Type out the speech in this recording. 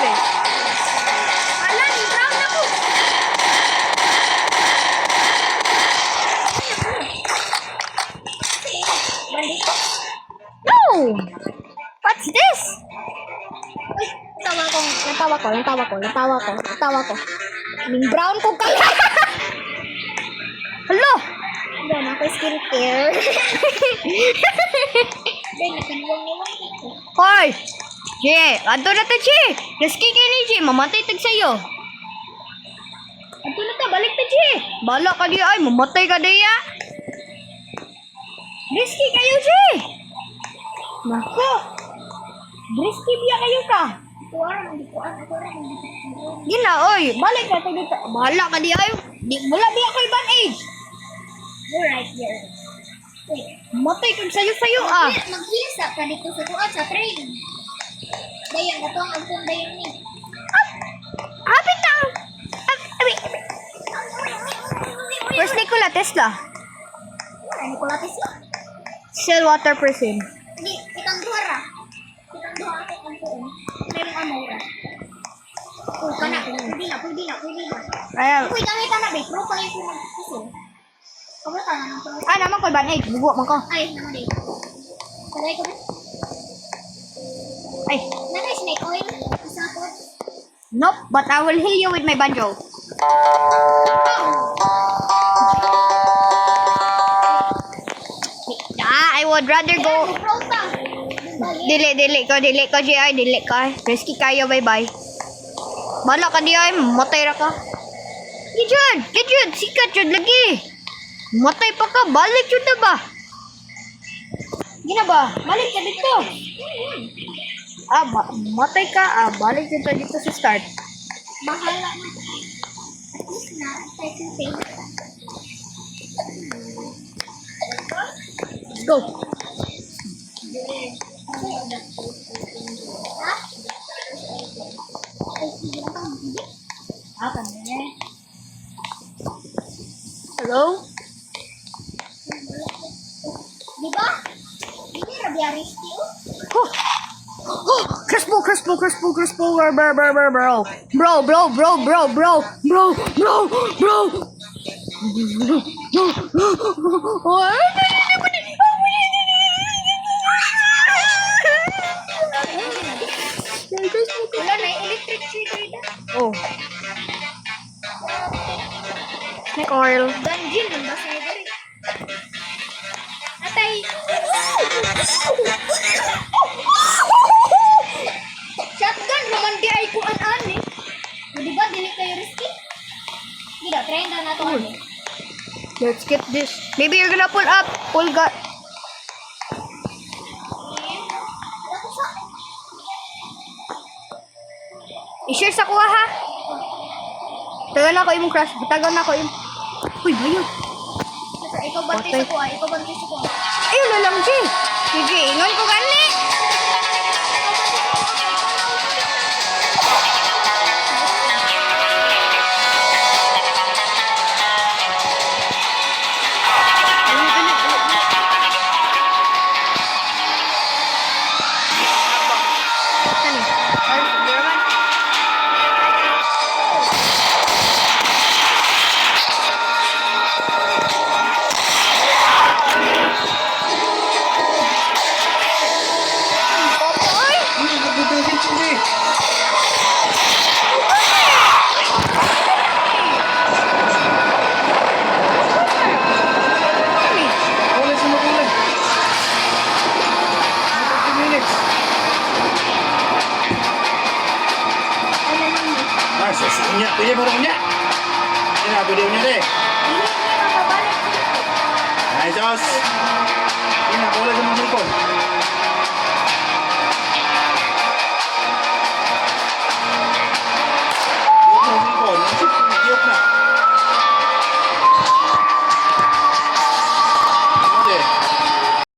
eh. Ala, ni brown ako. Balik ko. No! What's this? Uy, natawa ko. Ning brown ko ka. Hello! Doon ako skincare. Then, nakanuwang-nuwang ko. Hoy! Jay, ato na to, Jay. Rescue kayo ni Jay. Mamatay tag sa'yo. Ato na to, balik to, Jay. Bala ka diya ay, mamatay ka diya. Rescue kayo, Jay. Nako. Rescue biya kayo ka. Ako orang dito. Gina, oy. Balik ka to dito. Bala ka diya ay. Wala biya ko ibang age. You're right here. Wait. Matay kag sayo-sayo ah. Maghisa ka dito sa tuwa sa train. Dayan, ito ang agtong dayan ni. Hapit na. Where's Nikola Tesla? Ano ko lapis yun? Stillwater Prison. Hindi, itang duhara. Itang duhara kay ang tuon. Mayroong amora. Oh, kana. Pwede na. Ayan. Uy, nakita na, babe. Pro pa yung pinag-puso. Kamusta na ng pro? Ah, naman ko ibang age. Bugo man ko. Ay, naman din. Talay ko ba? Ay. Naka-snake oil. Isa ko. Nope, but I will heal you with my banjo. I would rather go. Pro pa. Dili ko, G.I. Dili ka. Risky kayo, bye-bye. Bala ka, G.I. Matay ra ka. Gidjud, sikat yun lagi. Matay pa ka, balik yun na ba? Gina ba? Balik ka dito. Matay ka, balik yun na dito sa start. Bahala na. At least na, second page. Let's go. Hello? Di ba? Hindi rabiaris niyo. Crispo, bro. Wala na, electric trigger na. Oh. Snake oil. Dungeon, ang basa na rin. Atay. Shotgun, naman di ay kuan-an eh. O, diba, dili kayo risky? Gila, try na nato ano. Let's get this. Maybe you're gonna pull up. Pull got. I-share sa kuha ha. Tagal na ko yung crush. Tagal na ko yung... Uy, bayo. Ikaw bantay sa kuha, Ayun na lang, G. Sige, ingon ko gani. Punya, pwede mo rin niya. Pwede mo niya rin. Ay, Diyos. Hindi na, wala sa mga